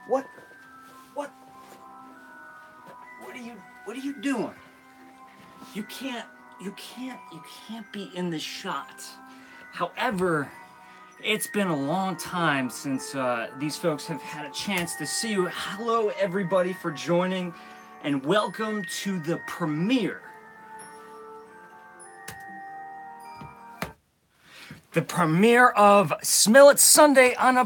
What? What? What are you doing? You can't. You can't be in the shot. However, it's been a long time since these folks have had a chance to see you. Hello, everybody, for joining, and welcome to the premiere. The premiere of Smell It Sunday on a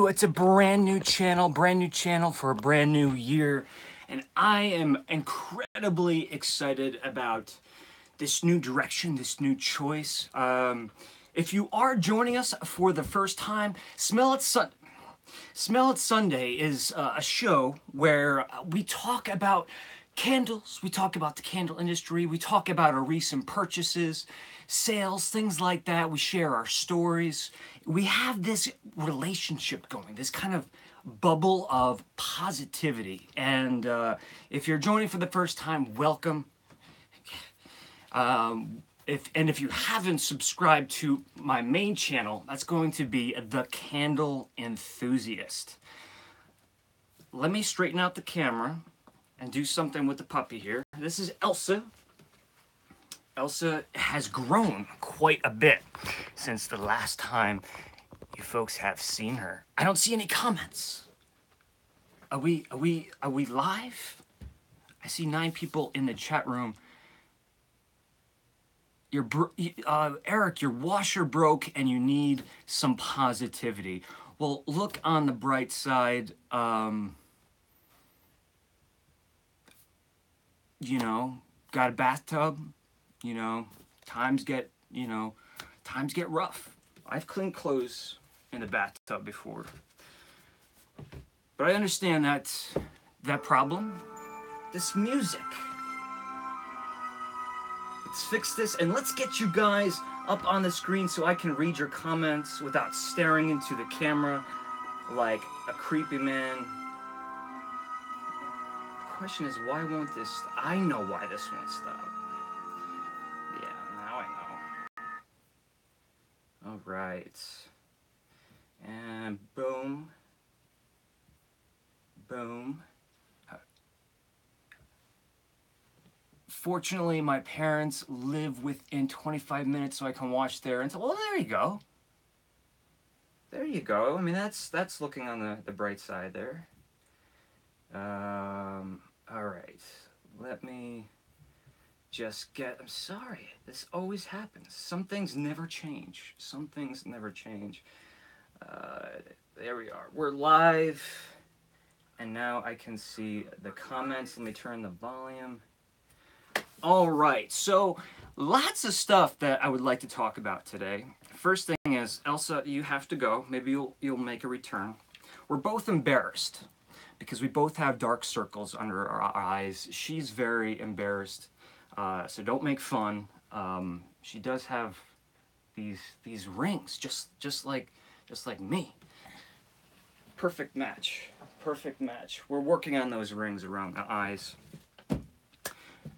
it's a brand new channel for a brand new year. And I am incredibly excited about this new direction, this new choice. If you are joining us for the first time, Smell It Sunday is a show where we talk about candles, we talk about the candle industry, we talk about our recent purchases, sales, things like that. We share our stories. We have this relationship going, this kind of bubble of positivity. And if you're joining for the first time, welcome. If you haven't subscribed to my main channel, that's going to be The Candle Enthusiast. Let me straighten out the camera and do something with the puppy here. This is Elsa. Elsa has grown quite a bit since the last time you folks have seen her. I don't see any comments. Are we live? I see 9 people in the chat room. Eric, your washer broke and you need some positivity. Well, look on the bright side. You know, got a bathtub. You know, times get rough. I've cleaned clothes in the bathtub before, but I understand that problem. This music. Let's fix this and let's get you guys up on the screen so I can read your comments without staring into the camera like a creepy man. The question is, why won't this? I know why this won't stop. Yeah, now I know. All right. And boom. Boom. Fortunately, my parents live within 25 minutes, so I can watch there. And so, well, there you go. There you go. I mean, that's looking on the bright side there. All right. Let me just get. I'm sorry. This always happens. Some things never change. Some things never change. There we are. We're live, and now I can see the comments. Let me turn the volume. All right, so lots of stuff that I would like to talk about today. First thing is, Elsa, you have to go. Maybe you'll make a return. We're both embarrassed because we both have dark circles under our eyes. She's very embarrassed, so don't make fun. She does have these rings, just like me. Perfect match. Perfect match. We're working on those rings around the eyes.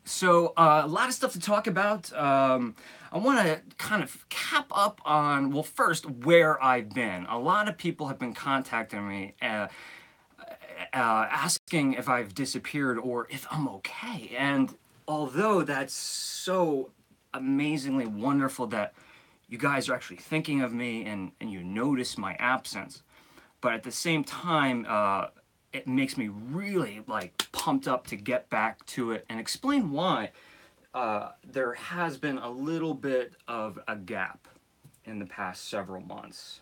So a lot of stuff to talk about. I want to kind of cap up on, well, first, where I've been. A lot of people have been contacting me asking if I've disappeared or if I'm okay. And although that's so amazingly wonderful that you guys are actually thinking of me and you notice my absence, but at the same time, it makes me really pumped up to get back to it and explain why there has been a little bit of a gap in the past several months.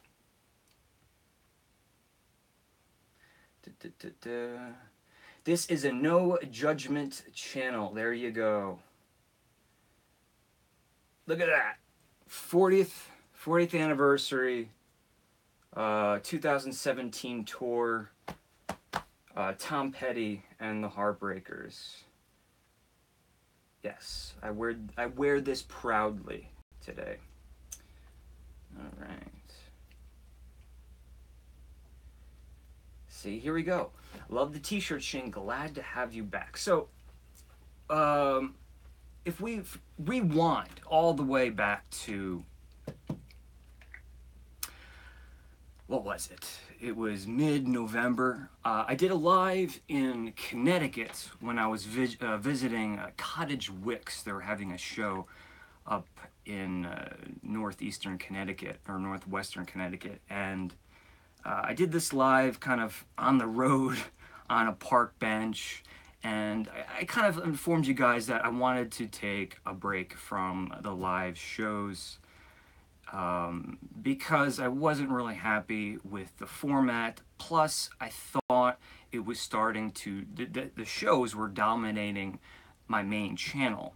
This is a no judgment channel. There you go. Look at that. 40th anniversary, 2017 tour. Tom Petty and the Heartbreakers. Yes, I wear this proudly today. All right. See, here we go. Love the t-shirt, Shane. Glad to have you back. So, if we rewind all the way back to what was it? It was mid-November. I did a live in Connecticut when I was visiting Cottage Wicks. They were having a show up in northeastern Connecticut, or northwestern Connecticut, and I did this live kind of on the road on a park bench, and I kind of informed you guys that I wanted to take a break from the live shows because I wasn't really happy with the format. Plus, I thought it was starting to, the shows were dominating my main channel.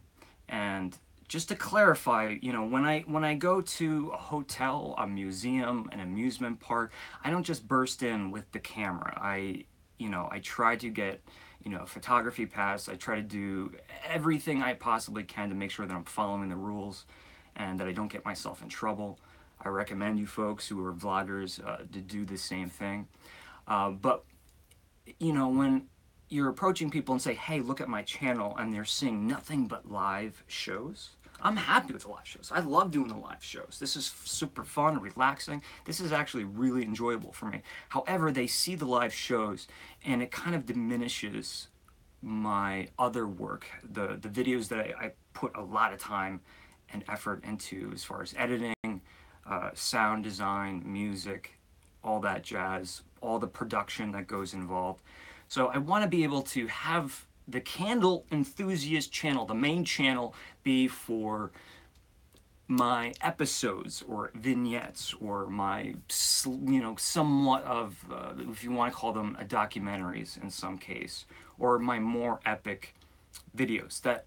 And just to clarify, you know, when I go to a hotel, a museum, an amusement park, I don't just burst in with the camera. I try to get, you know, a photography pass. I try to do everything I possibly can to make sure that I'm following the rules and that I don't get myself in trouble. I recommend you folks who are vloggers to do the same thing. But, you know, when you're approaching people and say, hey, look at my channel, and they're seeing nothing but live shows, I'm happy with the live shows. I love doing the live shows. This is super fun, relaxing. This is actually really enjoyable for me. However, they see the live shows and it kind of diminishes my other work, the videos that I put a lot of time and effort into as far as editing, sound design, music, all that jazz, all the production that goes involved. So I want to be able to have the Candle Enthusiast channel, the main channel, be for my episodes or vignettes or my, you know, somewhat of, if you want to call them documentaries in some case, or my more epic videos that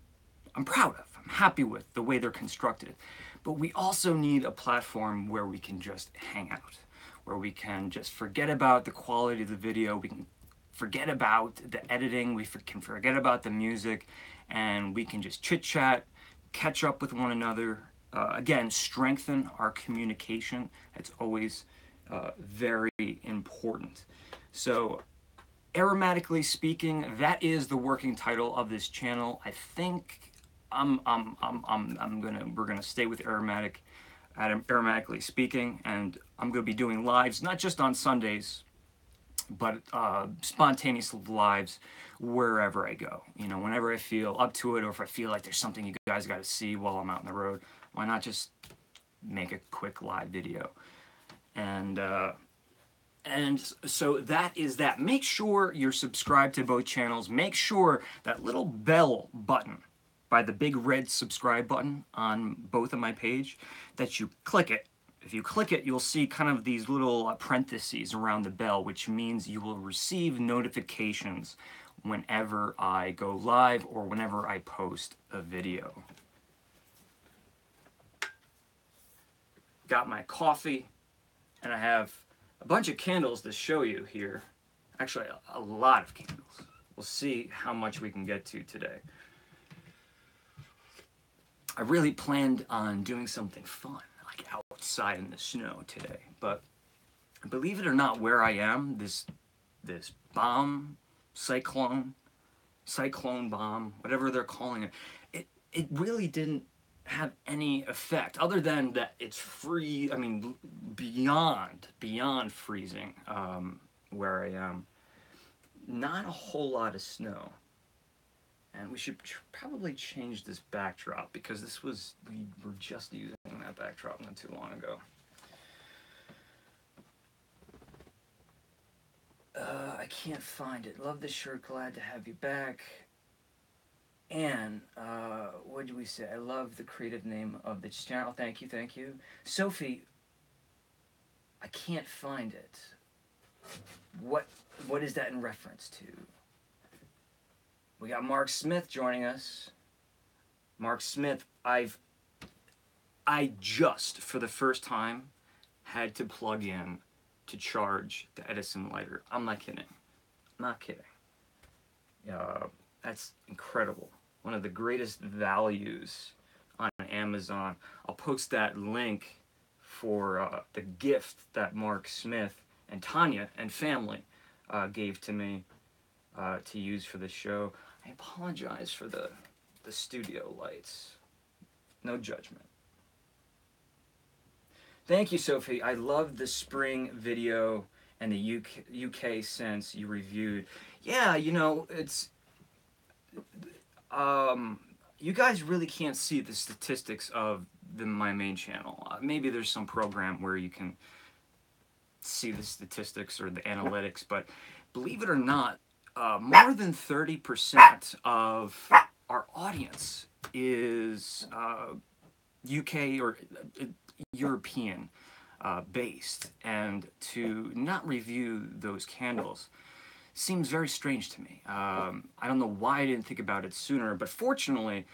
I'm proud of, I'm happy with the way they're constructed. But we also need a platform where we can just hang out, where we can just forget about the quality of the video, we can forget about the editing, we can forget about the music, and we can just chit chat, catch up with one another. Again, strengthen our communication. It's always very important. So, Aromatically speaking, that is the working title of this channel. I think we're gonna stay with Aromatically speaking, and I'm gonna be doing lives not just on Sundays, but spontaneous lives wherever I go. You know, whenever I feel up to it, or if I feel like there's something you guys got to see while I'm out on the road, why not just make a quick live video? And so that is that. Make sure you're subscribed to both channels. Make sure that little bell button by the big red subscribe button on both of my page, that you click it. If you click it, you'll see kind of these little parentheses around the bell, which means you will receive notifications whenever I go live or whenever I post a video. Got my coffee, and I have a bunch of candles to show you here. Actually, a lot of candles. We'll see how much we can get to today. I really planned on doing something fun, like outside in the snow today, but believe it or not, where I am, this bomb, cyclone bomb, whatever they're calling it, it really didn't have any effect other than that it's free. I mean, beyond freezing where I am. Not a whole lot of snow. And we should probably change this backdrop, because we were just using that backdrop not too long ago. I can't find it. Love the shirt, glad to have you back. And, what did we say? I love the creative name of the channel. Thank you. Sophie, I can't find it. What is that in reference to? We got Mark Smith joining us. Mark Smith, I just, for the first time, had to plug in to charge the Edison lighter. I'm not kidding. That's incredible. One of the greatest values on Amazon. I'll post that link for the gift that Mark Smith and Tanya and family gave to me to use for the show. I apologize for the studio lights. No judgment. Thank you, Sophie. I love the spring video and the UK scents you reviewed. Yeah, you know, it's you guys really can't see the statistics of my main channel. Maybe there's some program where you can see the statistics or the analytics, but believe it or not, more than 30% of our audience is UK or European based, and to not review those candles seems very strange to me. I don't know why I didn't think about it sooner, but fortunately,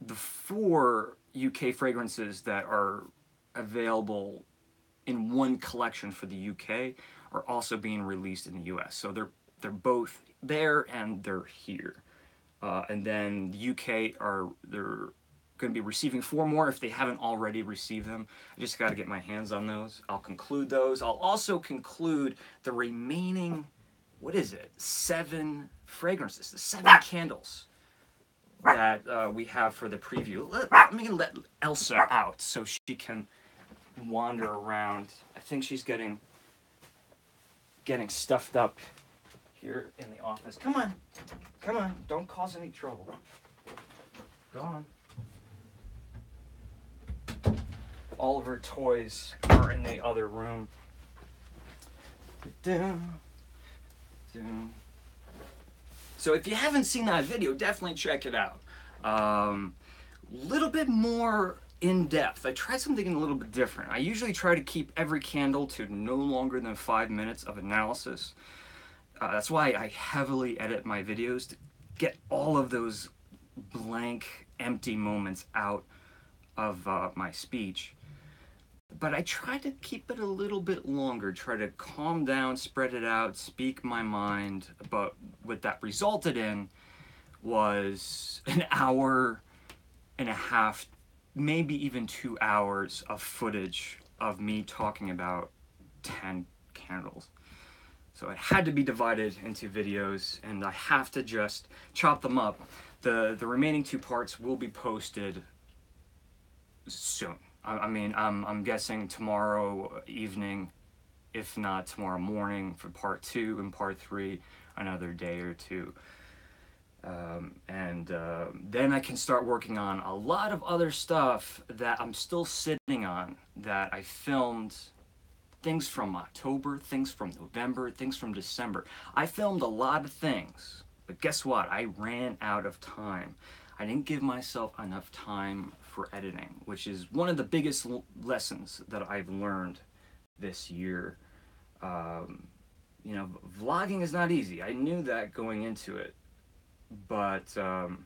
the 4 UK fragrances that are available in one collection for the UK are also being released in the US. So they're both there and they're here. And then the UK they're going to be receiving 4 more if they haven't already received them. I just got to get my hands on those. I'll conclude those. I'll also conclude the remaining, what is it, 7 fragrances, the 7 candles that we have for the preview. Let me let Elsa out so she can wander around. I think she's getting stuffed up here in the office. Come on, don't cause any trouble. Go on. All of her toys are in the other room. So if you haven't seen that video, definitely check it out. Little bit more in depth. I tried something a little bit different. I usually try to keep every candle to no longer than 5 minutes of analysis. That's why I heavily edit my videos to get all of those blank, empty moments out of my speech. But I try to keep it a little bit longer, try to calm down, spread it out, speak my mind. But what that resulted in was an hour and a half, maybe even 2 hours of footage of me talking about 10 candles. So it had to be divided into videos, and I have to just chop them up. The remaining 2 parts will be posted soon. I mean, I'm guessing tomorrow evening, if not tomorrow morning, for part 2, and part 3 another day or 2. Then I can start working on a lot of other stuff that I'm still sitting on, that I filmed. Things from October, things from November, things from December. I filmed a lot of things, but guess what? I ran out of time. I didn't give myself enough time for editing, which is one of the biggest lessons that I've learned this year. You know, vlogging is not easy. I knew that going into it, but to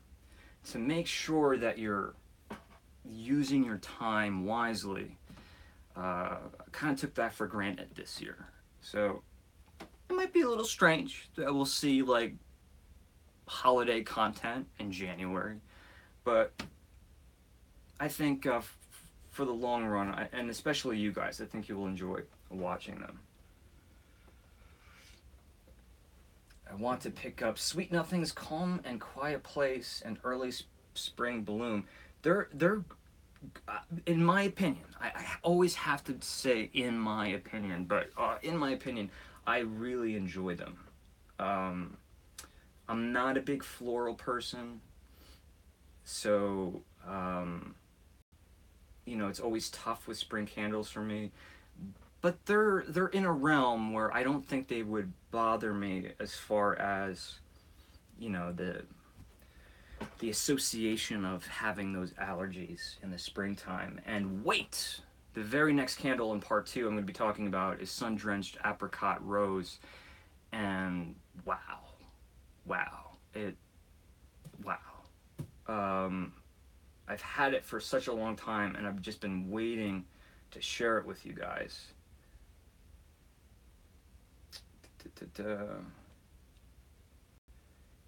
make sure that you're using your time wisely, I kind of took that for granted this year. So it might be a little strange that we'll see like holiday content in January, but I think for the long run, and especially you guys, I think you will enjoy watching them. I want to pick up Sweet Nothing's Calm and Quiet Place and Early Spring Bloom. They're in my opinion, I always have to say in my opinion, but in my opinion, I really enjoy them. I'm not a big floral person, so you know, it's always tough with spring candles for me. But they're in a realm where I don't think they would bother me as far as, you know, the association of having those allergies in the springtime. And wait, the very next candle in part 2 I'm going to be talking about is Sun-Drenched Apricot Rose. And wow. I've had it for such a long time, and I've just been waiting to share it with you guys.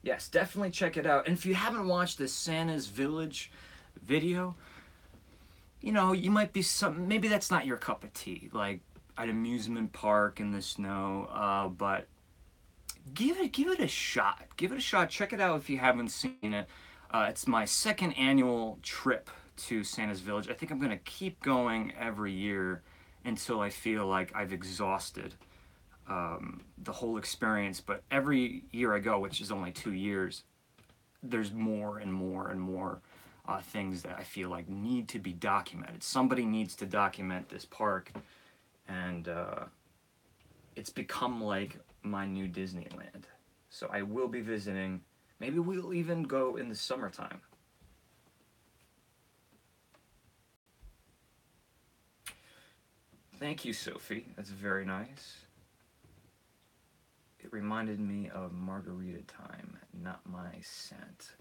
Yes, definitely check it out. And if you haven't watched the Santa's Village video, you know, you might be maybe that's not your cup of tea, like an amusement park in the snow, but give it a shot. Give it a shot. Check it out if you haven't seen it. It's my 2nd annual trip to Santa's Village. I think I'm going to keep going every year. until I feel like I've exhausted the whole experience. But every year I go, which is only 2 years, there's more and more and more things that I feel like need to be documented. Somebody needs to document this park, and it's become like my new Disneyland. So I will be visiting. Maybe we'll even go in the summertime. Thank you, Sophie. That's very nice. It reminded me of margarita time, not my scent.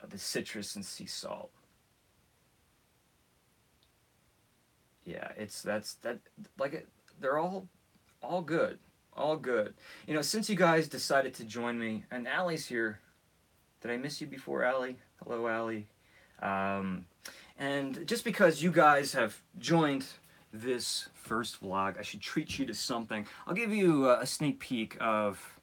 The citrus and sea salt. Yeah, they're all good. All good. You know, since you guys decided to join me, and Allie's here. Did I miss you before, Allie? Hello, Allie. And just because you guys have joined this first vlog, I should treat you to something. I'll give you a sneak peek of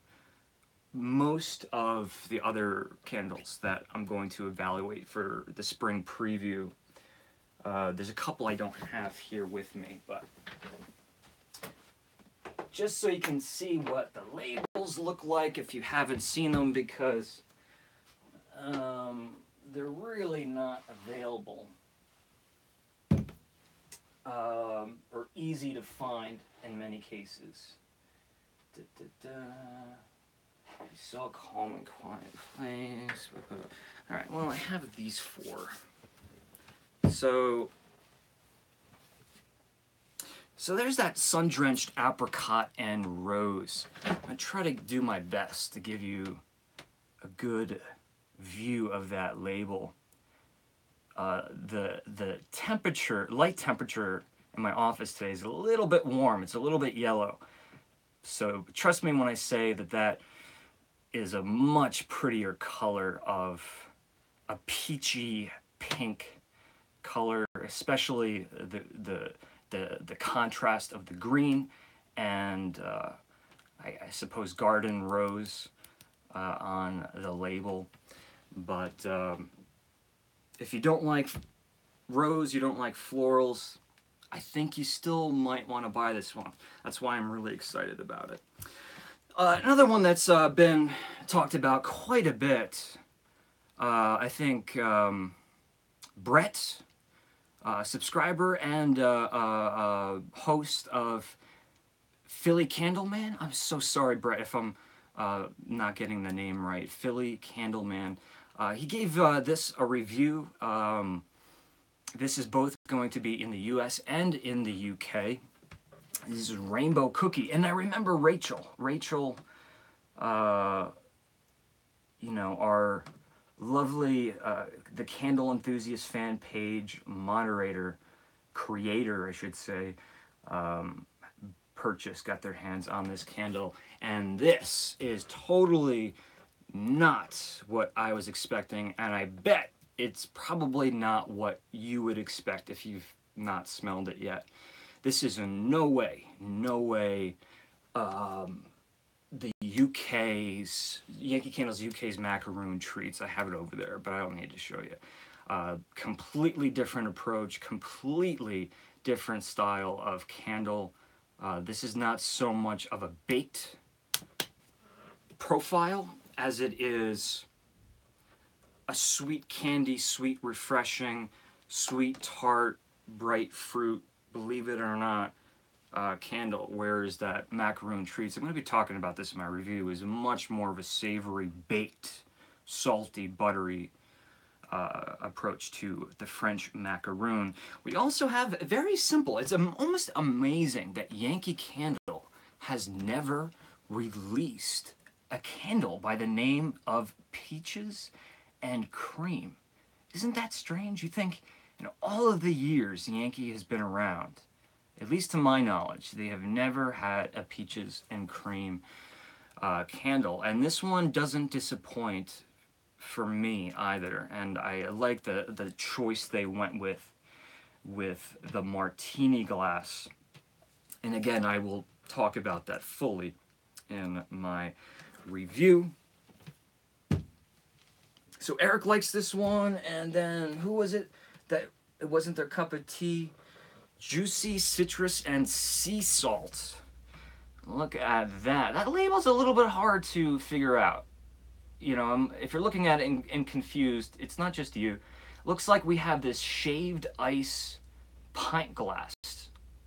most of the other candles that I'm going to evaluate for the spring preview. There's a couple I don't have here with me, but just so you can see what the labels look like if you haven't seen them, because they're really not available or easy to find in many cases. You saw Calm and Quiet Place. Alright, well, I have these four. So there's that sun-drenched apricot and rose. I try to do my best to give you a good view of that label. The temperature, light temperature in my office today is a little bit warm. It's a little bit yellow. So trust me when I say that that is a much prettier color of a peachy pink color, especially the contrast of the green and I suppose garden rose on the label. But if you don't like rose, you don't like florals, I think you still might want to buy this one. That's why I'm really excited about it. Another one that's been talked about quite a bit, I think Brett, subscriber and host of Philly Candleman. I'm so sorry, Brett, if I'm not getting the name right. Philly Candleman. He gave this a review. This is both going to be in the US and in the UK. This is Rainbow Cookie. And I remember Rachel. Rachel, you know, our lovely, the Candle Enthusiast fan page moderator, creator, I should say, got their hands on this candle. And this is totally not what I was expecting. And I bet it's probably not what you would expect if you've not smelled it yet. This is in no way, the UK's, Yankee Candle's UK's macaroon treats. I have it over there, but I don't need to show you. Completely different approach, completely different style of candle. This is not so much of a baked profile as it is a sweet candy, sweet refreshing, sweet tart, bright fruit, believe it or not, candle, whereas that macaroon treats, I'm going to be talking about this in my review, is much more of a savory, baked, salty, buttery approach to the French macaroon. We also have very simple, it's almost amazing that Yankee Candle has never released a candle by the name of Peaches and Cream. Isn't that strange? You think, in all of the years Yankee has been around, at least to my knowledge, they have never had a Peaches and Cream candle. And this one doesn't disappoint for me either. And I like the choice they went with the martini glass. And again, I will talk about that fully in my review. So Eric likes this one, and then who was it that it wasn't their cup of tea? Juicy citrus and sea salt. Look at that. That label's a little bit hard to figure out. You know, if you're looking at it and confused, it's not just you. Looks like we have this shaved ice pint glass,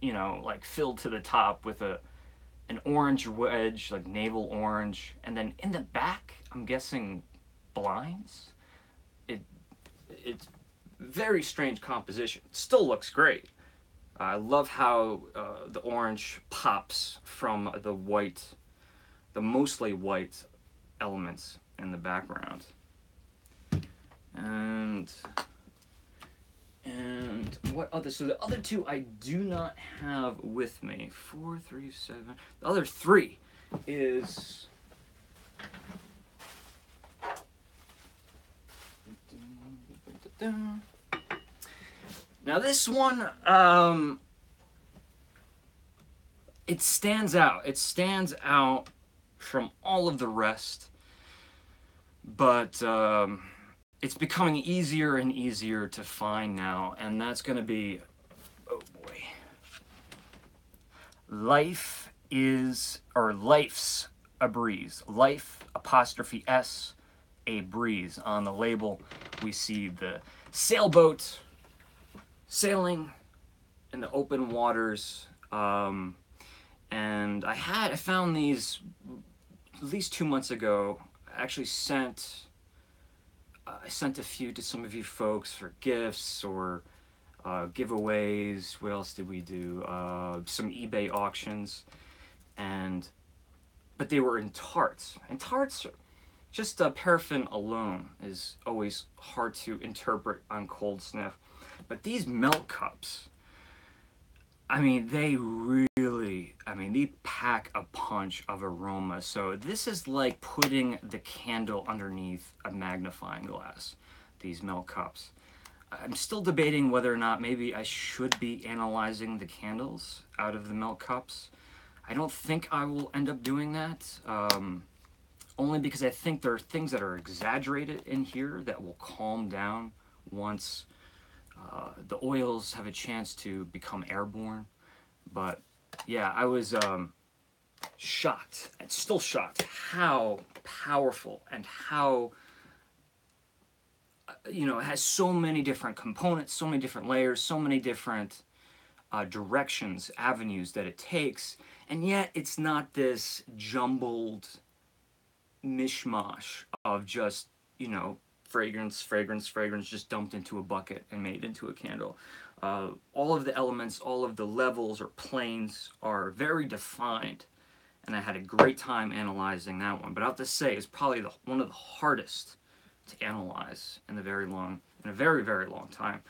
you know, like filled to the top with an orange wedge, like navel orange, and then in the back, I'm guessing blinds. It's very strange composition. Still looks great. I love how the orange pops from the white, the mostly white elements in the background. And what other, so the other two I do not have with me. 4, 3, 7. The other 3 is now this one, it stands out. It stands out from all of the rest, but it's becoming easier and easier to find now, and that's going to be, oh boy, Life's a Breeze. Life apostrophe S, a breeze. On the label, we see the sailboat sailing in the open waters. And I found these at least 2 months ago. I actually I sent a few to some of you folks for gifts or giveaways. What else did we do? Some eBay auctions, but they were in tarts. And tarts, just paraffin alone is always hard to interpret on cold sniff. But these melt cups, I mean, they pack a punch of aroma. So this is like putting the candle underneath a magnifying glass, these melt cups. I'm still debating whether or not maybe I should be analyzing the candles out of the melt cups. I don't think I will end up doing that, only because I think there are things that are exaggerated in here that will calm down once the oils have a chance to become airborne. But yeah, I was shocked, and still shocked, how powerful and how, you know, it has so many different components, so many different layers, so many different directions, avenues that it takes, and yet it's not this jumbled mishmash of just, you know, fragrance just dumped into a bucket and made into a candle. All of the elements, all of the levels or planes are very defined, and I had a great time analyzing that one. But I have to say, it's probably one of the hardest to analyze in a very, very long time.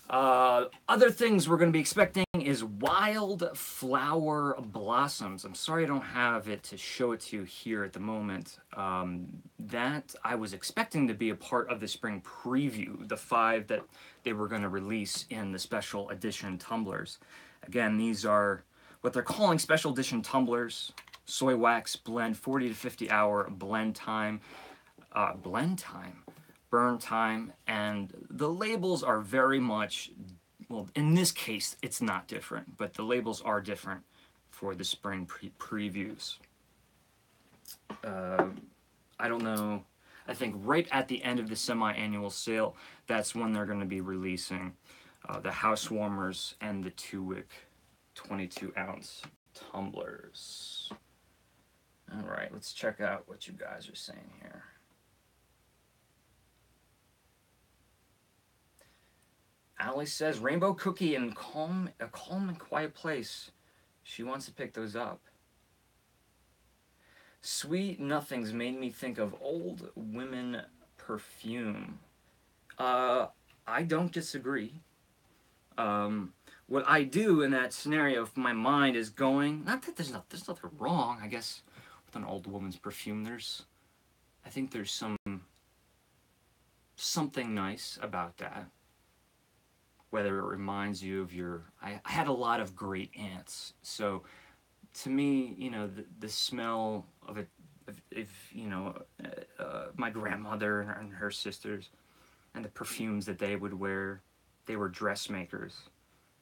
Other things we're going to be expecting is wildflower blossoms. I'm sorry I don't have it to show it to you here at the moment. That I was expecting to be a part of the spring preview, the 5 that they were going to release in the special edition tumblers. Again, these are what they're calling special edition tumblers. Soy wax blend, 40 to 50 hour blend time. Burn time, and the labels are very much, well, in this case it's not different, but the labels are different for the spring previews. I don't know, I think right at the end of the semi-annual sale, that's when they're going to be releasing the house warmers and the 2-wick 22-ounce tumblers. All right, let's check out what you guys are saying here. Allie says, Rainbow Cookie and A Calm and Quiet Place. She wants to pick those up. Sweet Nothings made me think of Old Women perfume. I don't disagree. What I do in that scenario, if my mind is going, not that there's nothing wrong, I guess, with an old woman's perfume. I think there's something nice about that. Whether it reminds you of I had a lot of great aunts, so to me, you know, the smell of it, you know, my grandmother and her sisters, and the perfumes that they would wear, they were dressmakers,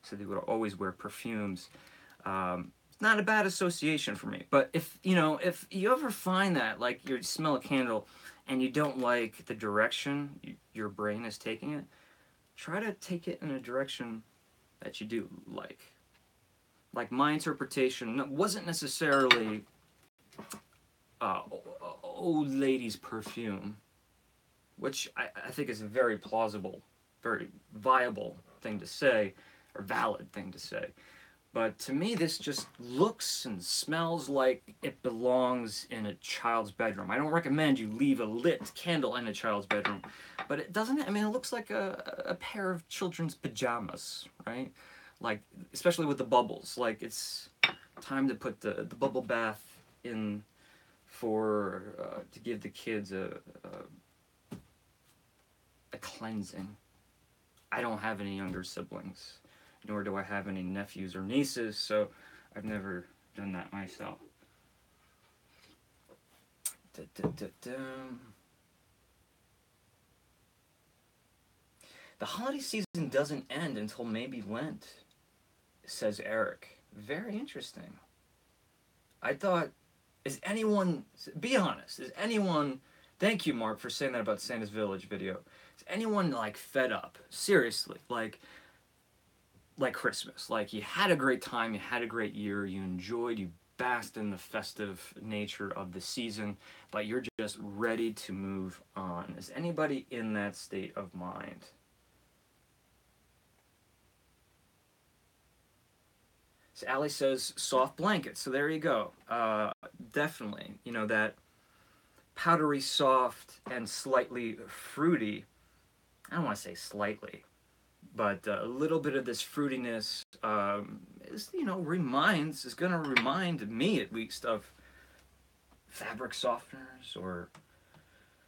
so they would always wear perfumes. Not a bad association for me. But if you ever find that, like, you smell a candle and you don't like the direction your brain is taking it, try to take it in a direction that you do like. Like, my interpretation wasn't necessarily old lady's perfume, which I think is a very plausible, very viable thing to say, or valid thing to say. But to me, this just looks and smells like it belongs in a child's bedroom. I don't recommend you leave a lit candle in a child's bedroom, but it doesn't, I mean, it looks like a pair of children's pajamas, right? Like, especially with the bubbles. Like, it's time to put the bubble bath in for, to give the kids a cleansing. I don't have any younger siblings, nor do I have any nephews or nieces, so I've never done that myself. The holiday season doesn't end until maybe Lent, says Eric. Very interesting. I thought, be honest, is anyone, thank you, Mark, for saying that about Santa's Village video. Is anyone, like, fed up? Seriously, like Christmas. Like, you had a great time, you had a great year, you enjoyed, you basked in the festive nature of the season, but you're just ready to move on. Is anybody in that state of mind? So Allie says soft blanket. So there you go. Definitely, that powdery soft and slightly fruity. I don't want to say slightly, but a little bit of this fruitiness is going to remind me, at least, of fabric softeners or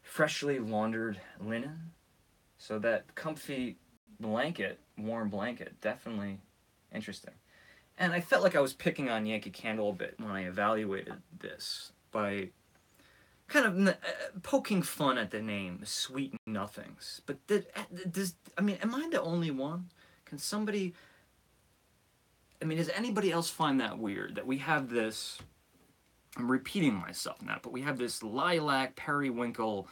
freshly laundered linen. So that comfy blanket, warm blanket, definitely interesting. And I felt like I was picking on Yankee Candle a bit when I evaluated this by kind of poking fun at the name, Sweet Nothings. But am I the only one? Can somebody, does anybody else find that weird? That we have this, I'm repeating myself now, but we have this lilac, periwinkle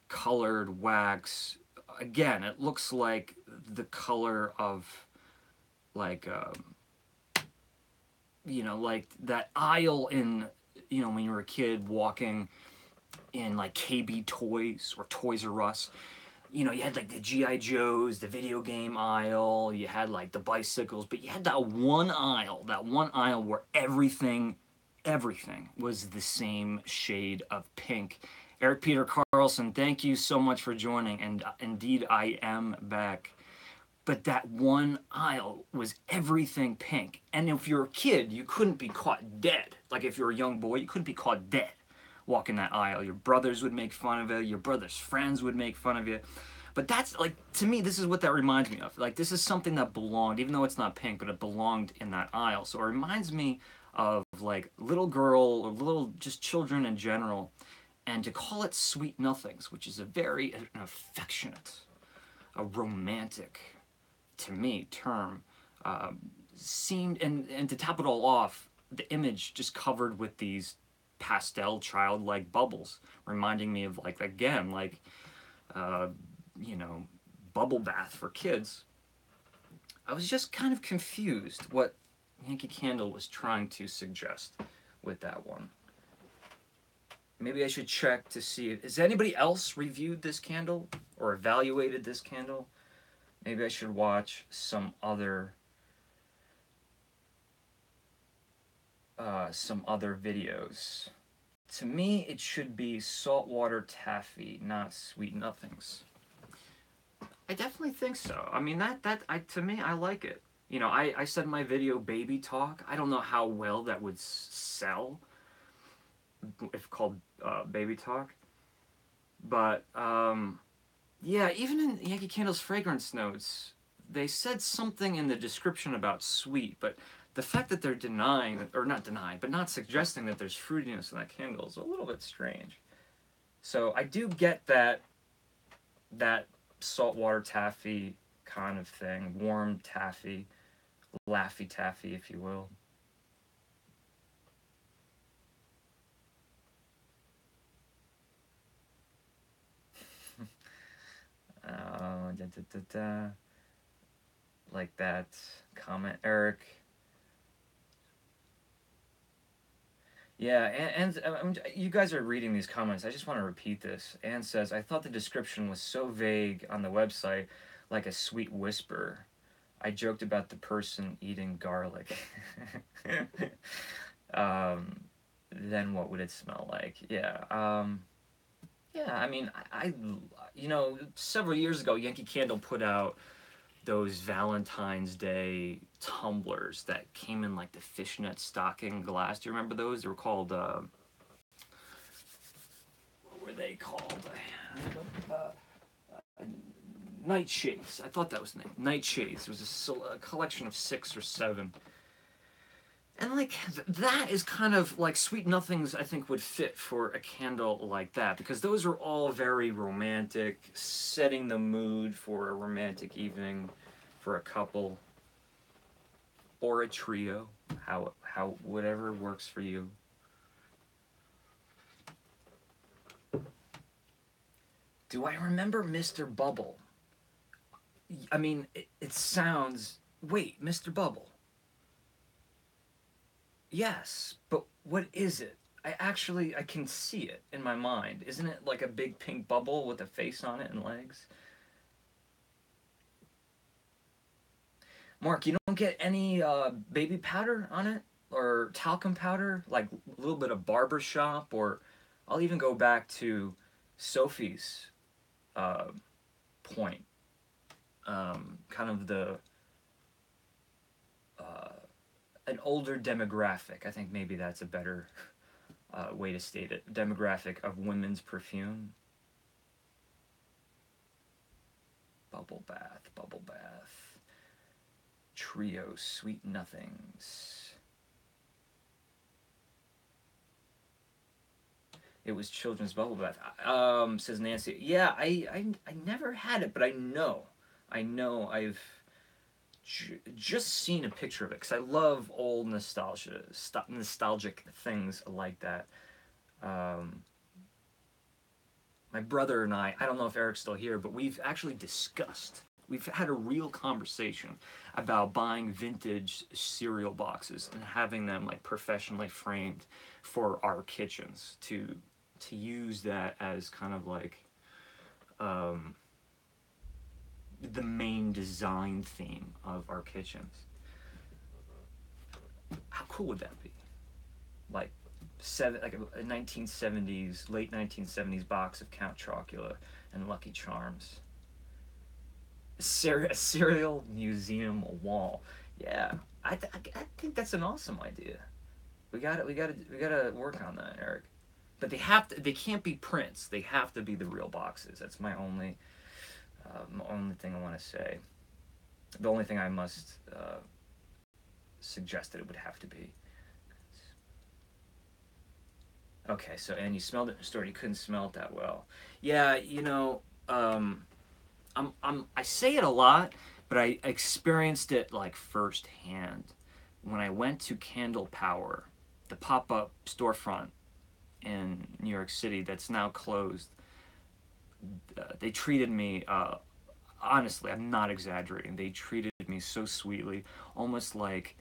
colored wax. Again, it looks like the color of, like, like that aisle in, when you were a kid walking in, like, KB Toys or Toys R Us. You had, like, the G.I. Joes, the video game aisle, you had, like, the bicycles, but you had that one aisle where everything was the same shade of pink. Eric Peter Carlson, thank you so much for joining, and indeed I am back. But that one aisle was everything pink. And if you're a kid, you couldn't be caught dead. Like, if you're a young boy, you couldn't be caught dead walking that aisle. Your brothers would make fun of you. Your brother's friends would make fun of you. But that's, like, to me, this is what that reminds me of. Like, this is something that belonged, even though it's not pink, but it belonged in that aisle. So it reminds me of, like, little girl or little, just children in general. And to call it Sweet Nothings, which is a very affectionate, a romantic, to me, term, seemed, and to top it all off, the image just covered with these pastel childlike bubbles, reminding me of, like, again, like, bubble bath for kids. I was just kind of confused what Yankee Candle was trying to suggest with that one. Maybe I should check to see, has anybody else reviewed this candle or evaluated this candle? Maybe I should watch some other videos. To me, it should be saltwater taffy, not Sweet Nothings. I definitely think so. I mean, to me, I like it. I said in my video, Baby Talk. I don't know how well that would sell if called Baby Talk. But, yeah, even in Yankee Candle's fragrance notes, they said something in the description about sweet, but the fact that they're not suggesting that there's fruitiness in that candle is a little bit strange. So I do get that saltwater taffy kind of thing, warm taffy. Laffy Taffy, if you will. Da, da, da, da. Like that comment, Eric. Yeah, and you guys are reading these comments. I just want to repeat this. Anne says, I thought the description was so vague on the website, like a sweet whisper. I joked about the person eating garlic. um, then what would it smell like? Yeah. Yeah, I mean, you know, several years ago, Yankee Candle put out those Valentine's Day tumblers that came in like the fishnet stocking glass. Do you remember those? They were called, what were they called? Nightshades. I thought that was the name. Nightshades. It was a collection of 6 or 7. And like that is kind of like Sweet Nothings, I think would fit for a candle like that, because those are all very romantic, setting the mood for a romantic evening for a couple or a trio, how whatever works for you. Do I remember Mr. Bubble? I mean, it sounds, wait, Mr. Bubble. Yes, but what is it? I can see it in my mind. Isn't it like a big pink bubble with a face on it and legs? Mark, you don't get any baby powder on it? Or talcum powder? Like a little bit of barbershop? Or I'll even go back to Sophie's uh, point. Kind of the uh, an older demographic. I think maybe that's a better way to state it. Demographic of women's perfume. Bubble bath, bubble bath. Trio, sweet nothings. It was children's bubble bath. Says Nancy. Yeah, I never had it, but I know I've just seen a picture of it because I love old nostalgic things like that. My brother and I don't know if Eric's still here, but we've actually we've had a real conversation about buying vintage cereal boxes and having them like professionally framed for our kitchens to use that as kind of like the main design theme of our kitchens. How cool would that be? Like like a 1970s, late 1970s box of Count Chocula and Lucky Charms. A cereal museum wall. Yeah, I think that's an awesome idea. We gotta work on that, Eric. But they can't be prints. They have to be the real boxes. That's my only thing I want to say. The only thing I must suggest that it would have to be. Okay, so and you smelled it in the store. You couldn't smell it that well. Yeah, you know, I say it a lot, but I experienced it like firsthand when I went to Candle Power, the pop-up storefront in New York City that's now closed. They treated me, honestly, I'm not exaggerating. They treated me so sweetly, almost like,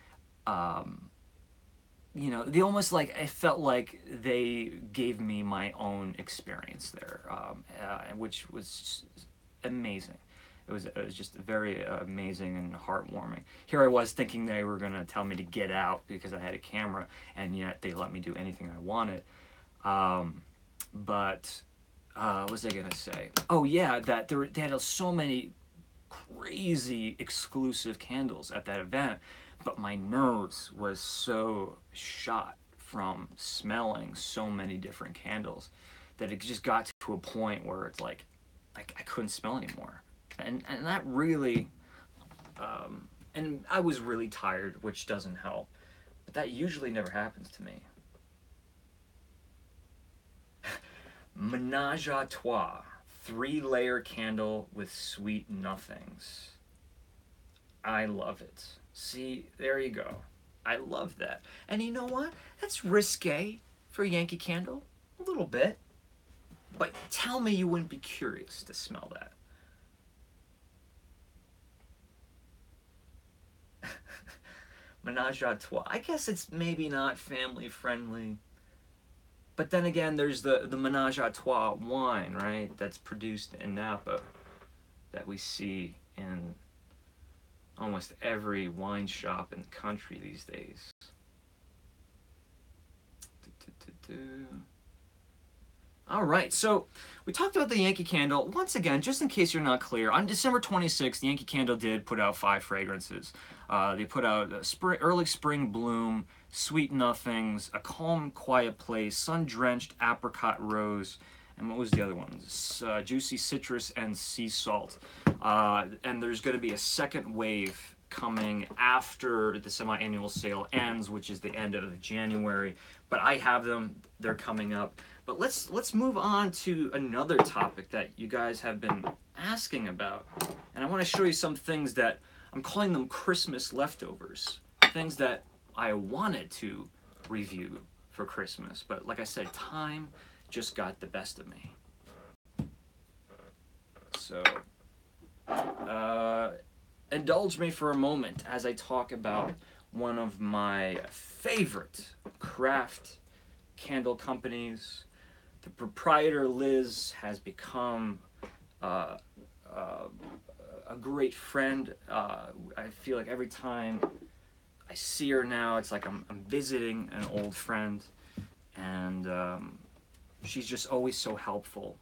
you know, they almost like, I felt like they gave me my own experience there, which was amazing. It was just very amazing and heartwarming. Here I was thinking they were going to tell me to get out because I had a camera, and yet they let me do anything I wanted. But what was I going to say? Oh, yeah, that they had so many crazy exclusive candles at that event, but my nose was so shot from smelling so many different candles that it just got to a point where it's like I couldn't smell anymore. And that really, and I was really tired, which doesn't help. But that usually never happens to me. Menage a trois, 3-layer candle with sweet nothings. I love it. See, there you go. I love that. And you know what? That's risque for Yankee Candle. A little bit. But tell me you wouldn't be curious to smell that. Menage a trois. I guess it's maybe not family friendly. But then again, there's the Menage a trois wine, right? That's produced in Napa that we see in almost every wine shop in the country these days. All right, so we talked about the Yankee Candle. Once again, just in case you're not clear, on December 26th, Yankee Candle did put out 5 fragrances. They put out Early Spring Bloom, Sweet Nothings, A Calm Quiet Place, Sun-Drenched Apricot Rose, and what was the other one? Juicy Citrus and Sea Salt. And there's going to be a second wave coming after the semi-annual sale ends, which is the end of January. But I have them. They're coming up. But let's move on to another topic that you guys have been asking about. And I want to show you some things that I'm calling them Christmas leftovers. Things that I wanted to review for Christmas. But like I said, time just got the best of me. So indulge me for a moment as I talk about one of my favorite craft candle companies. The proprietor, Liz, has become a great friend. I feel like every time I see her now, it's like I'm visiting an old friend. And she's just always so helpful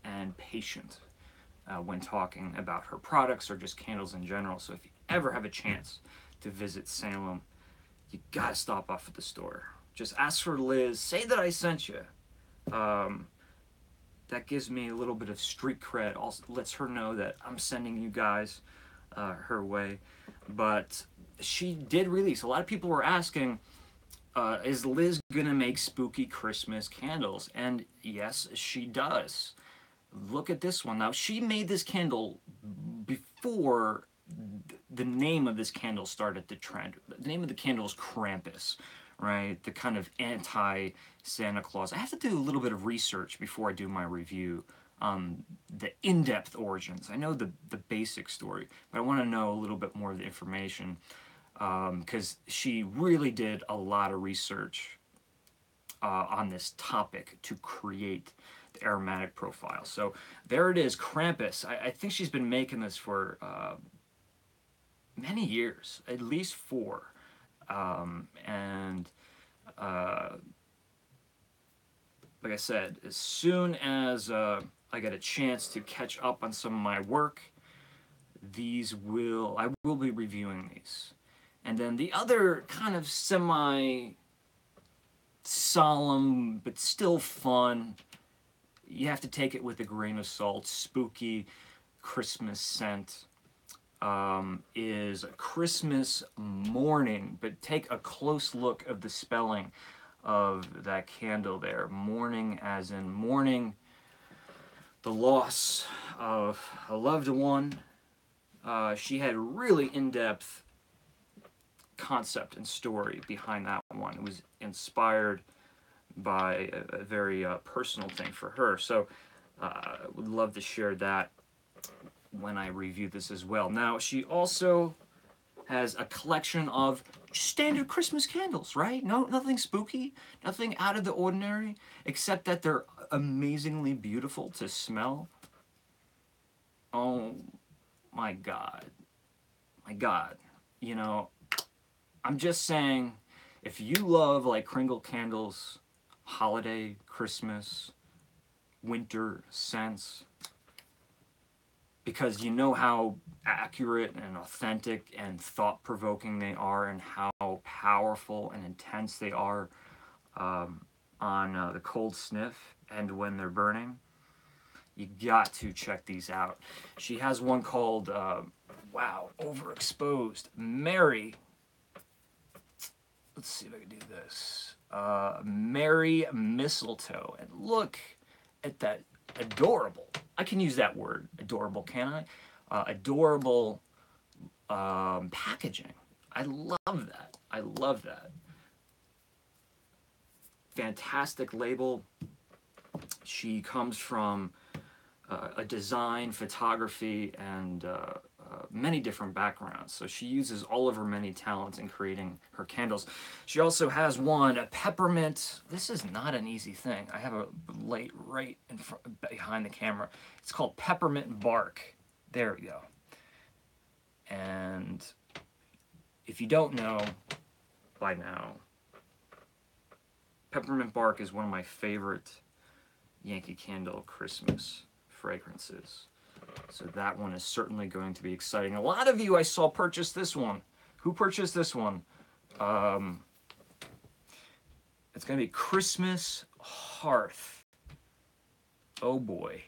and patient when talking about her products or just candles in general. So if you ever have a chance to visit Salem, you gotta stop off at the store. Just ask for Liz. Say that I sent you. That gives me a little bit of street cred. Also lets her know that I'm sending you guys her way. But she did release. A lot of people were asking, is Liz gonna make spooky Christmas candles? And yes, she does. Look at this one. Now, she made this candle before the name of this candle started to trend. The name of the candle is Krampus, right? The kind of anti-Santa Claus. I have to do a little bit of research before I do my review. The in-depth origins. I know the basic story, but I want to know a little bit more of the information because she really did a lot of research on this topic to create the aromatic profile. So there it is, Krampus. I think she's been making this for many years, at least 4. Like I said, as soon as I get a chance to catch up on some of my work, I will be reviewing these. And then the other kind of semi-solemn but still fun, you have to take it with a grain of salt, spooky Christmas scent, is Christmas Morning. But take a close look of the spelling of that candle there. Morning as in mourning the loss of a loved one. She had really in-depth concept and story behind that one. It was inspired by a very personal thing for her. So I would love to share that when I review this as well. Now, she also has a collection of standard Christmas candles, right? No, nothing spooky, nothing out of the ordinary, except that they're amazingly beautiful to smell. Oh my God. My God. You know, I'm just saying, if you love like Kringle candles, holiday, Christmas, winter scents, because you know how accurate and authentic and thought-provoking they are and how powerful and intense they are on the cold sniff and when they're burning, you got to check these out. She has one called, wow, Overexposed, Merry. Let's see if I can do this. Merry Mistletoe. And look at that adorable, I can use that word, adorable, can I? Adorable packaging. I love that. I love that. Fantastic label. She comes from a design, photography, and many different backgrounds. So she uses all of her many talents in creating her candles. She also has one, a peppermint. This is not an easy thing. I have a light right in front, behind the camera. It's called Peppermint Bark. There we go. And if you don't know by now, Peppermint Bark is one of my favorite Yankee Candle Christmas fragrances. So that one is certainly going to be exciting. A lot of you I saw purchase this one. Who purchased this one? It's going to be Christmas Hearth. Oh boy.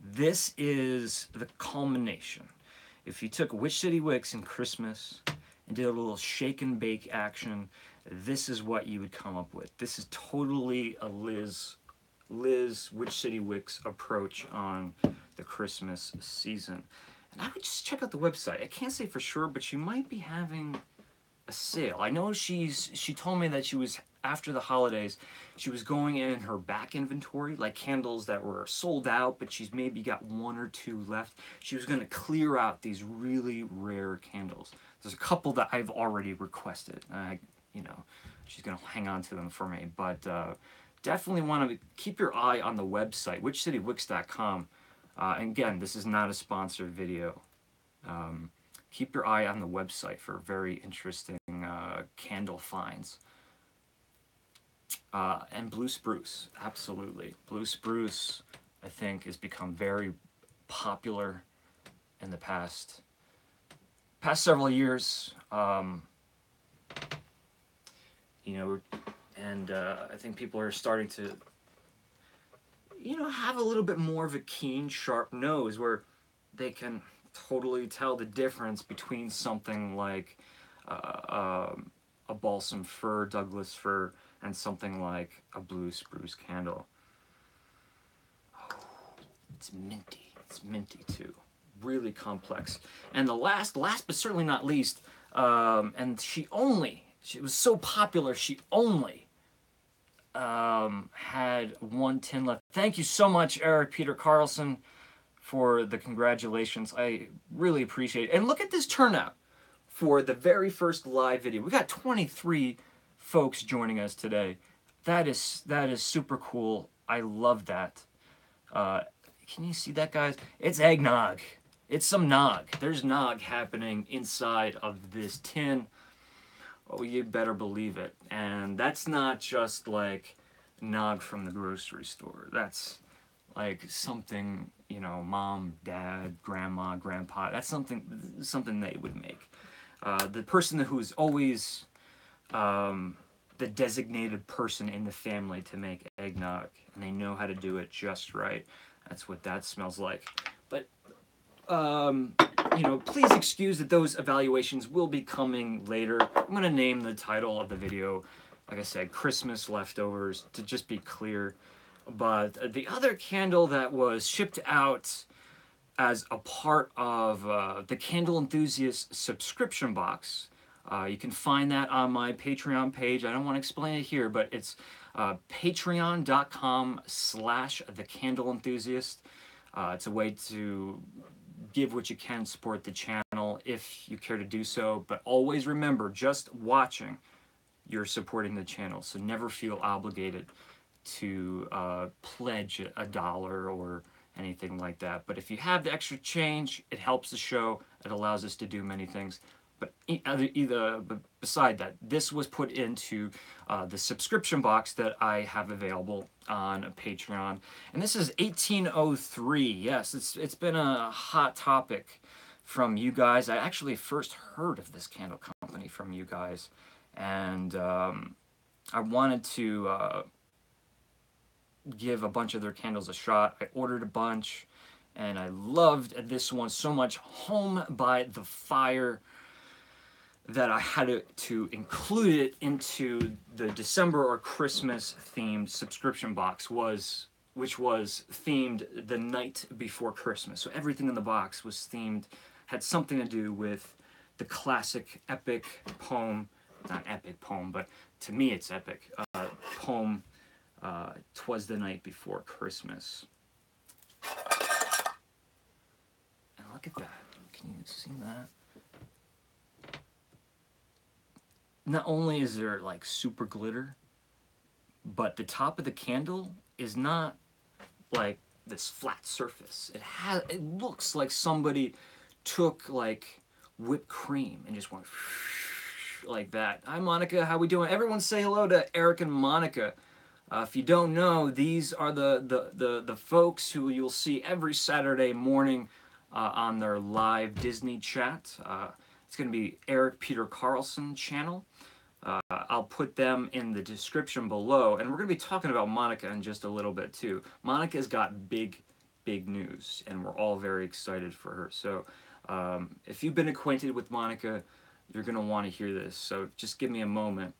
This is the culmination. If you took Witch City Wicks and Christmas and did a little shake and bake action, this is what you would come up with. This is totally a Liz Witch City Wicks approach on the Christmas season. And I would just check out the website. I can't say for sure, but she might be having a sale. I know she told me that she was, after the holidays, she was going in her back inventory, like candles that were sold out, but she's maybe got one or two left. She was going to clear out these really rare candles. There's a couple that I've already requested. You know, she's going to hang on to them for me, but definitely want to keep your eye on the website, witchcitywicks.com. And again, this is not a sponsored video. Keep your eye on the website for very interesting candle finds. And blue spruce, absolutely. Blue spruce, I think, has become very popular in the past several years. You know, and I think people are starting to, you know, have a little bit more of a keen, sharp nose where they can totally tell the difference between something like a balsam fir, Douglas fir, and something like a blue spruce candle. Oh, it's minty. It's minty too. Really complex. And the last but certainly not least, and she was so popular, she only had one tin left. Thank you so much, Eric Peter Carlson, for the congratulations. I really appreciate it. And look at this turnout for the very first live video. We got 23 folks joining us today. That is super cool. I love that. Can you see that, guys? It's eggnog. It's some nog. There's nog happening inside of this tin. Oh, you better believe it. And that's not just like nog from the grocery store. That's like something, you know, mom, dad, grandma, grandpa, that's something they would make. The person who's always the designated person in the family to make eggnog, and they know how to do it just right. That's what that smells like. But you know, please excuse that those evaluations will be coming later. I'm going to name the title of the video, like I said, Christmas Leftovers, to just be clear. But the other candle that was shipped out as a part of the Candle Enthusiast subscription box, you can find that on my Patreon page. I don't want to explain it here, but it's patreon.com/thecandleenthusiast. It's a way to give what you can, support the channel if you care to do so, but always remember, just watching, you're supporting the channel, so never feel obligated to pledge $1 or anything like that. But if you have the extra change, it helps the show, it allows us to do many things. But beside that, this was put into the subscription box that I have available on Patreon. And this is 1803. Yes, it's been a hot topic from you guys. I actually first heard of this candle company from you guys. And I wanted to give a bunch of their candles a shot. I ordered a bunch, and I loved this one so much. Home by the Fire, that I had to include it into the December or Christmas themed subscription box, which was themed the night before Christmas. So everything in the box was themed, had something to do with the classic epic poem, not epic poem, but to me it's epic, poem, "'Twas the Night Before Christmas." And look at that. Can you see that? Not only is there like super glitter, but the top of the candle is not like this flat surface. It looks like somebody took like whipped cream and just went like that. Hi Monica, how we doing? Everyone say hello to Eric and Monica. If you don't know, these are the folks who you'll see every Saturday morning on their live Disney chat. It's going to be Eric Peter Carlson channel. I'll put them in the description below, and we're going to be talking about Monica in just a little bit too. Monica's got big news, and we're all very excited for her. So if you've been acquainted with Monica, you're going to want to hear this, so just give me a moment.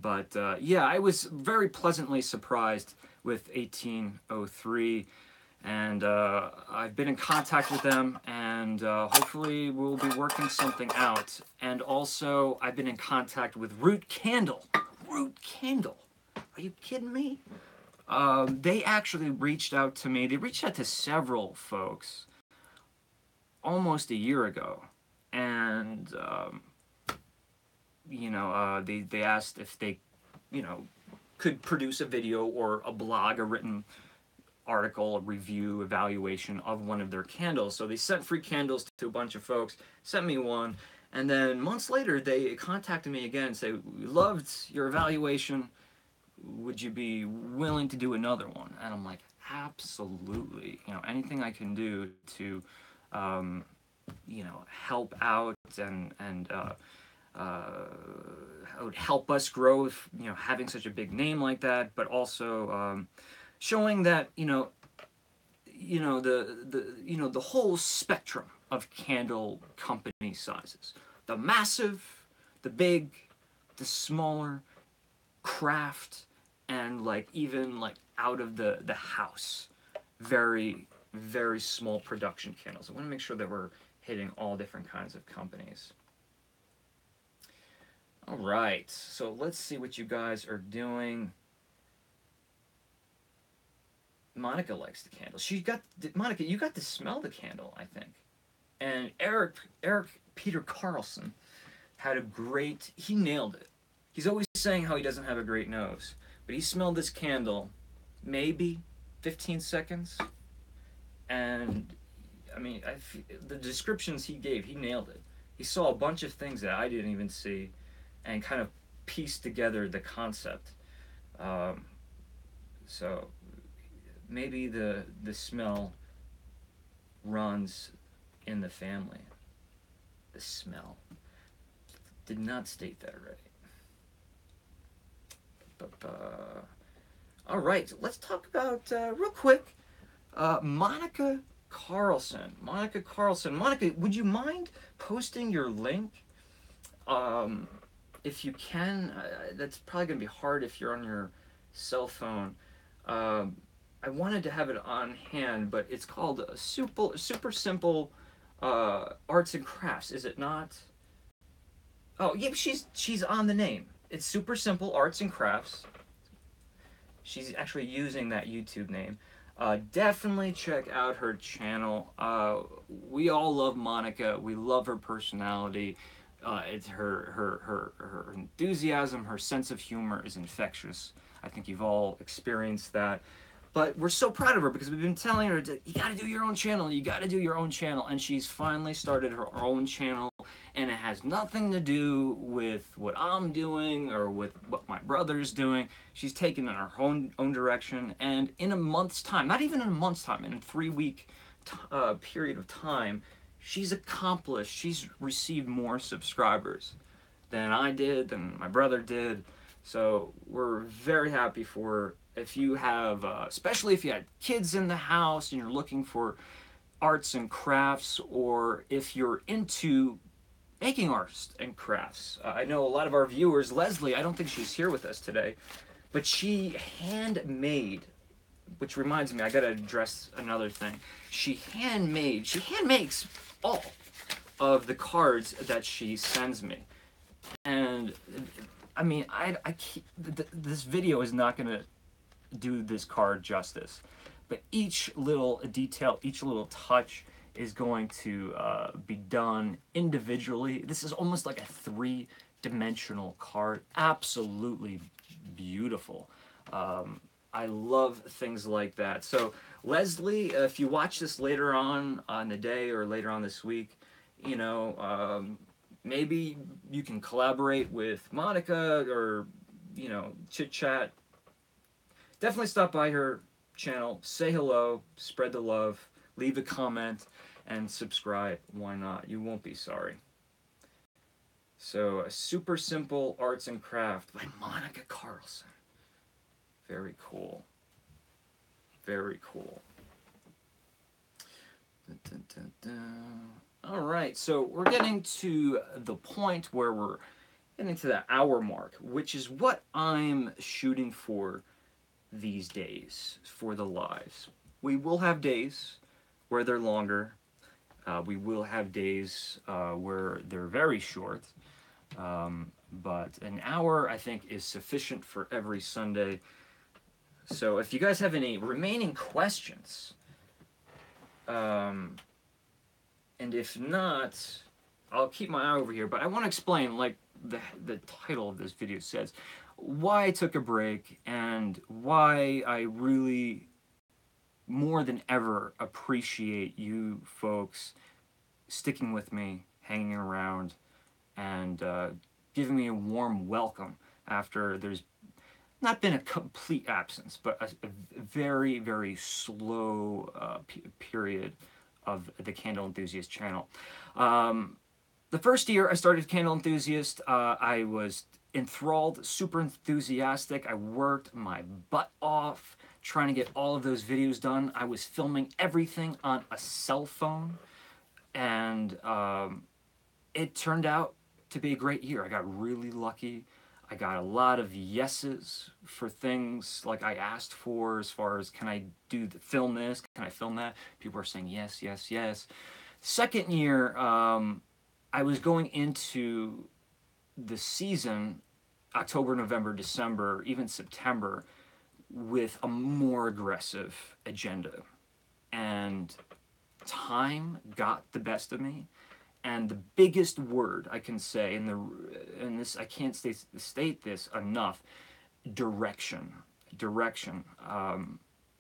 But yeah, I was very pleasantly surprised with 1803, and I've been in contact with them, and hopefully we'll be working something out. And also, I've been in contact with Root Candle. Root Candle. Are you kidding me? They actually reached out to me. They reached out to several folks almost a year ago, and you know, they asked if they, you know, could produce a video or a blog, a written article, a review, evaluation of one of their candles. So they sent free candles to a bunch of folks, sent me one, and then months later they contacted me again and said, "We loved your evaluation. Would you be willing to do another one?" And I'm like, absolutely. You know, anything I can do to, you know, help out and would help us grow, if, you know, having such a big name like that, but also showing that, you know, the whole spectrum of candle company sizes, the massive, the big, the smaller, craft, and like even like out of the house, very small production candles. I want to make sure that we're hitting all different kinds of companies. All right, so let's see what you guys are doing. Monica likes the candle. Monica, you got to smell the candle, I think. And Eric Peter Carlson had he nailed it. He's always saying how he doesn't have a great nose, but he smelled this candle maybe 15 seconds, and I mean, the descriptions he gave, he nailed it. He saw a bunch of things that I didn't even see, and kind of pieced together the concept. So maybe the smell runs in the family. The smell. Did not state that right. All right, let's talk about, real quick, Monica Carlson. Monica, would you mind posting your link? If you can, that's probably going to be hard if you're on your cell phone. I wanted to have it on hand, but it's called Super Simple Arts and Crafts, is it not? Oh, yeah, she's on the name. It's Super Simple Arts and Crafts. She's actually using that YouTube name. Definitely check out her channel. We all love Monica. We love her personality. It's her enthusiasm, her sense of humor is infectious. I think you've all experienced that. But we're so proud of her because we've been telling her, you gotta do your own channel, you gotta do your own channel. And she's finally started her own channel, and it has nothing to do with what I'm doing or with what my brother's doing. She's taken in her own direction, and in a month's time, not even in a month's time, in a 3-week period of time, she's received more subscribers than I did, than my brother did. So we're very happy for her. If you have, especially if you had kids in the house and you're looking for arts and crafts, or if you're into making arts and crafts. I know a lot of our viewers, Leslie, I don't think she's here with us today, but she handmade, which reminds me, I gotta address another thing. She handmakes all of the cards that she sends me. And I mean, this video is not going to do this card justice, but each little detail, each little touch is going to be done individually. This is almost like a three-dimensional card. Absolutely beautiful. I love things like that. So Leslie, if you watch this later on the day or later on this week, you know, maybe you can collaborate with Monica or, you know, chit chat. Definitely stop by her channel, say hello, spread the love, leave a comment, and subscribe. Why not? You won't be sorry. So, a super simple arts and craft by Monica Carlson. Very cool. Very cool. Dun, dun, dun, dun. All right, so we're getting to the point where we're getting to the hour mark, which is what I'm shooting for these days for the lives. We will have days where they're longer. We will have days where they're very short. But an hour, I think, is sufficient for every Sunday. So if you guys have any remaining questions, and if not, I'll keep my eye over here. But I want to explain, like the title of this video says, why I took a break and why I really, more than ever, appreciate you folks sticking with me, hanging around, and giving me a warm welcome after there's not been a complete absence, but a very, very slow period of the Candle Enthusiast channel. The first year I started Candle Enthusiast, I was enthralled, super enthusiastic. I worked my butt off trying to get all of those videos done. I was filming everything on a cell phone, and it turned out to be a great year. I got really lucky. I got a lot of yeses for things like I asked for, as far as, can I film this? Can I film that? People are saying yes, yes, yes. Second year, I was going into the season, October, November, December, even September, with a more aggressive agenda. And time got the best of me. And the biggest word I can say, and this, I can't state this enough, direction. Direction.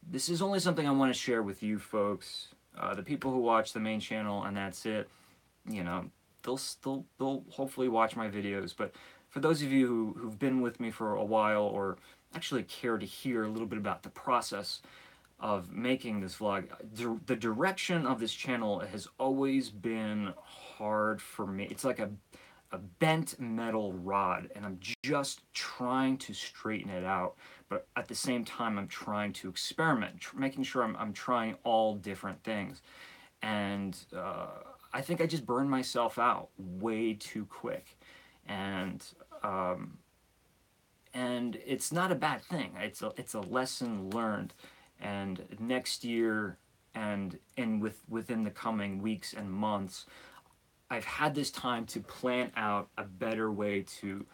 This is only something I want to share with you folks, the people who watch the main channel, and that's it. You know, they'll hopefully watch my videos, but for those of you who've been with me for a while, or actually care to hear a little bit about the process of making this vlog, the direction of this channel has always been hard for me. It's like a bent metal rod, and I'm just trying to straighten it out, but at the same time I'm trying to experiment, making sure I'm trying all different things. And I think I just burned myself out way too quick, and it's not a bad thing. It's a lesson learned. And next year, and within the coming weeks and months, I've had this time to plan out a better way to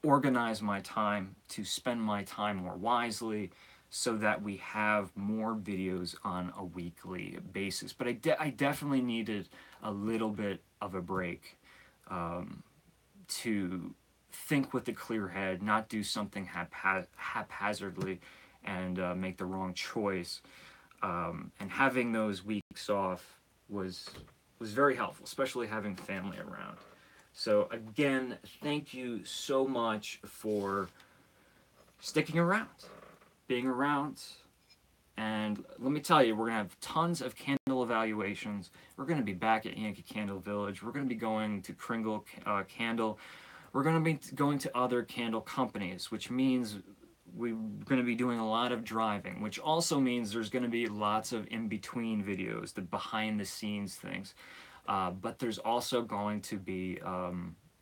organize my time, to spend my time more wisely, so that we have more videos on a weekly basis. But I definitely needed a little bit of a break to think with a clear head, not do something haphazardly and make the wrong choice. And having those weeks off was very helpful, especially having family around. So again, thank you so much for sticking around, being around. And let me tell you, we're going to have tons of candle evaluations. We're going to be back at Yankee Candle Village. We're going to be going to Kringle Candle. We're going to be going to other candle companies, which means we're going to be doing a lot of driving, which also means there's going to be lots of in-between videos, the behind-the-scenes things. But there's also going to be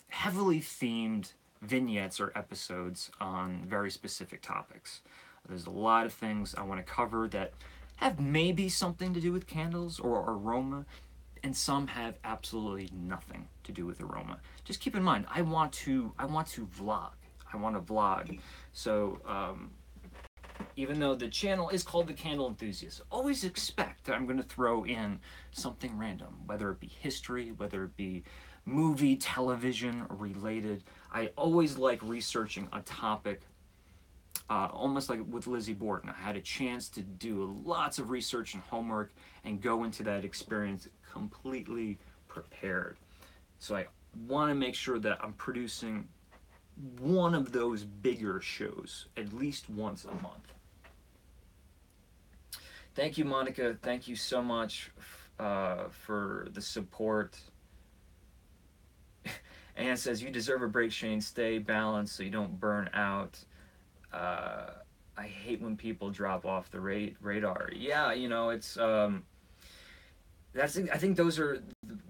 heavily themed vignettes or episodes on very specific topics. There's a lot of things I want to cover that have maybe something to do with candles or aroma, and some have absolutely nothing to do with aroma. Just keep in mind, I want to vlog. I want to vlog. So even though the channel is called The Candle Enthusiast, always expect that I'm going to throw in something random, whether it be history, whether it be movie, television related. I always like researching a topic, almost like with Lizzie Borden. I had a chance to do lots of research and homework and go into that experience completely prepared. So I want to make sure that I'm producing one of those bigger shows at least once a month. Thank you, Monica. Thank you so much for the support. Anne says, you deserve a break, Shane. Stay balanced so you don't burn out. I hate when people drop off the radar. Yeah, you know, it's I think those are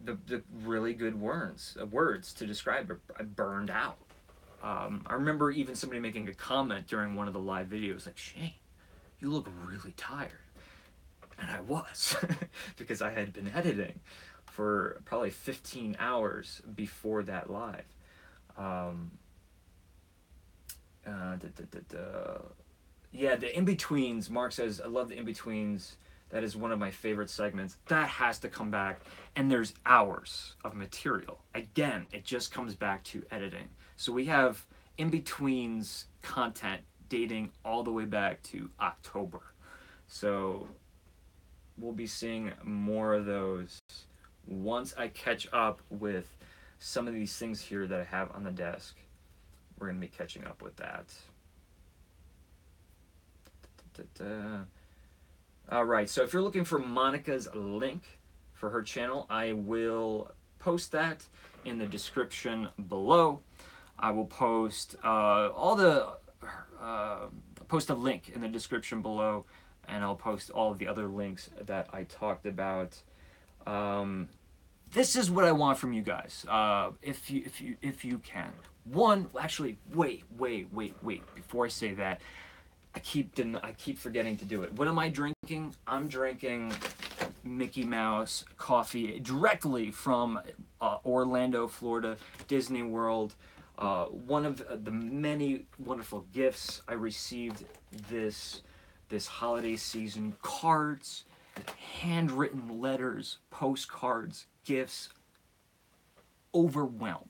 the really good words to describe it. I burned out. I remember even somebody making a comment during one of the live videos like, Shane, you look really tired. And I was, because I had been editing for probably 15 hours before that live. Yeah, the in-betweens, Mark says, I love the in-betweens. That is one of my favorite segments. That has to come back. And there's hours of material. Again, it just comes back to editing. So we have in-betweens content dating all the way back to October. So we'll be seeing more of those once I catch up with some of these things here that I have on the desk. We're going to be catching up with that. All right, so if you're looking for Monica's link for her channel, I will post that in the description below. I will post post a link in the description below, and I'll post all of the other links that I talked about. This is what I want from you guys, if you can. One, actually, wait. Before I say that, I keep forgetting to do it. What am I drinking? I'm drinking Mickey Mouse coffee directly from Orlando, Florida, Disney World. One of the many wonderful gifts I received this holiday season: cards, handwritten letters, postcards, gifts. Overwhelmed.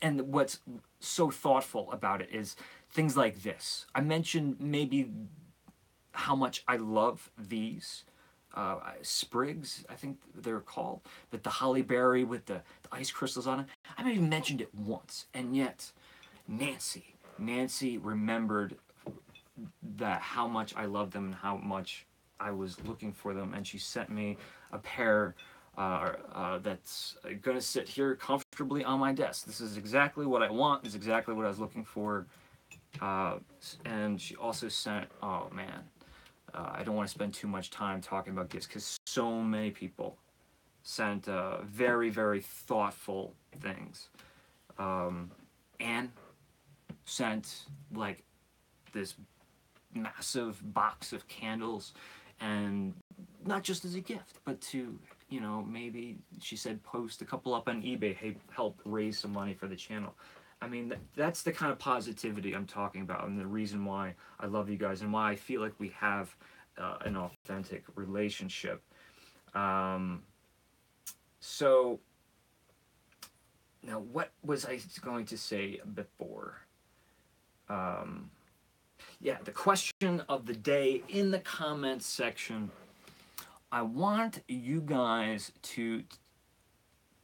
And what's so thoughtful about it is things like this. I mentioned maybe how much I love these sprigs, I think they're called, with the holly berry with the ice crystals on it. I maybe mentioned it once, and yet Nancy remembered that how much I love them and how much I was looking for them, and she sent me a pair that's gonna sit here comfortably on my desk. This is exactly what I want. This is exactly what I was looking for. And she also sent, oh man, I don't want to spend too much time talking about gifts because so many people sent very, very thoughtful things. Anne sent like this massive box of candles, and not just as a gift, but to, you know, maybe she said post a couple up on eBay, hey, help raise some money for the channel. I mean, that's the kind of positivity I'm talking about, and the reason why I love you guys and why I feel like we have an authentic relationship. So, now what was I going to say before? Yeah, the question of the day in the comments section. I want you guys to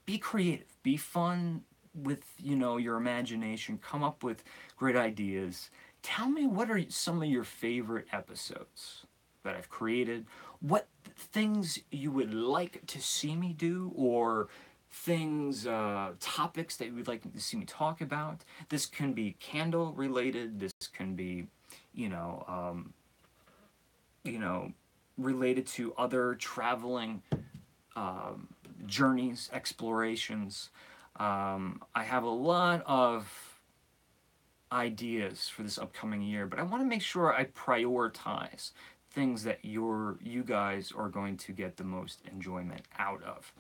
be creative, be fun with, you know, your imagination, come up with great ideas. Tell me, what are some of your favorite episodes that I've created? What things you would like to see me do, or things, topics that you would like to see me talk about. This can be candle related. This can be, you know, related to other traveling journeys, explorations. I have a lot of ideas for this upcoming year, but I want to make sure I prioritize things that you guys are going to get the most enjoyment out of.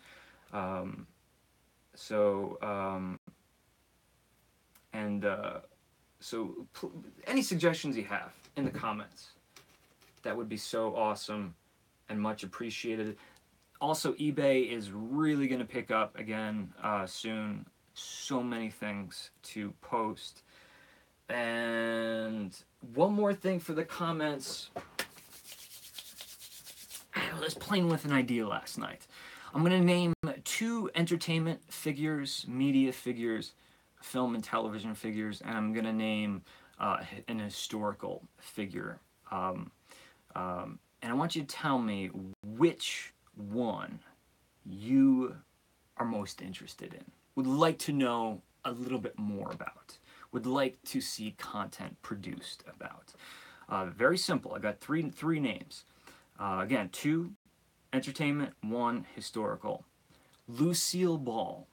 Any suggestions you have in the comments, that would be so awesome and much appreciated. Also, eBay is really going to pick up again soon. So many things to post. And one more thing for the comments. I was playing with an idea last night. I'm going to name 2 entertainment figures, media figures, film and television figures, and I'm going to name an historical figure. And I want you to tell me which one you are most interested in, would like to know a little bit more about, would like to see content produced about. Very simple. I got three names. Again, 2 entertainment, 1 historical. Lucille Ball.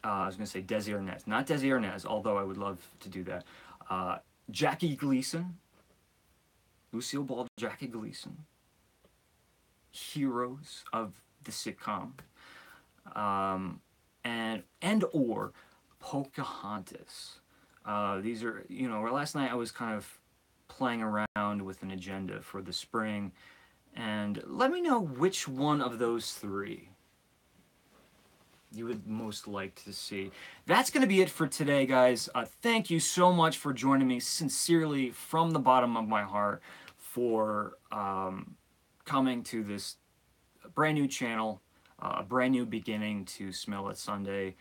I was going to say Desi Arnaz. Not Desi Arnaz, although I would love to do that. Jackie Gleason. Lucille Ball, Jackie Gleason. Heroes of the sitcom. And or Pocahontas. These are, last night I was kind of playing around with an agenda for the spring, and let me know which one of those 3 you would most like to see. That's going to be it for today, guys. Thank you so much for joining me, sincerely, from the bottom of my heart, for coming to this brand new channel, a brand new beginning to Smell It Sunday.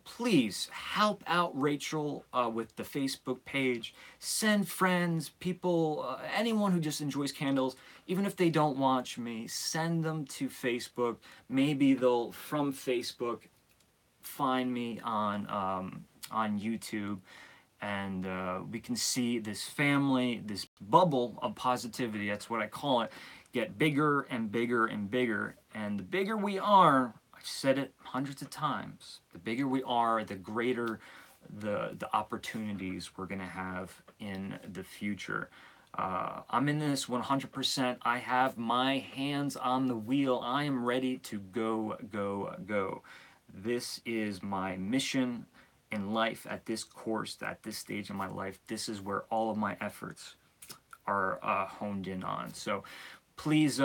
Please help out Rachel with the Facebook page. Send friends, people, anyone who just enjoys candles, even if they don't watch me, send them to Facebook. Maybe they'll, from Facebook, find me on YouTube, and we can see this family, this bubble of positivity, that's what I call it, get bigger and bigger and bigger. And the bigger we are, I've said it hundreds of times, the bigger we are, the greater the opportunities we're going to have in the future. I'm in this 100%. I have my hands on the wheel. I am ready to go, go, go. This is my mission in life at this course, at this stage of my life. This is where all of my efforts are honed in on. So please,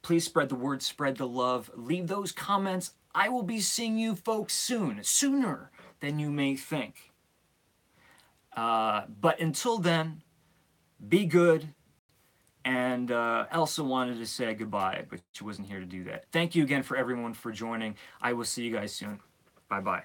please spread the word, spread the love, leave those comments. I will be seeing you folks soon, sooner than you may think. But until then, be good. And Elsa wanted to say goodbye, but she wasn't here to do that. Thank you again for everyone for joining. I will see you guys soon. Bye-bye.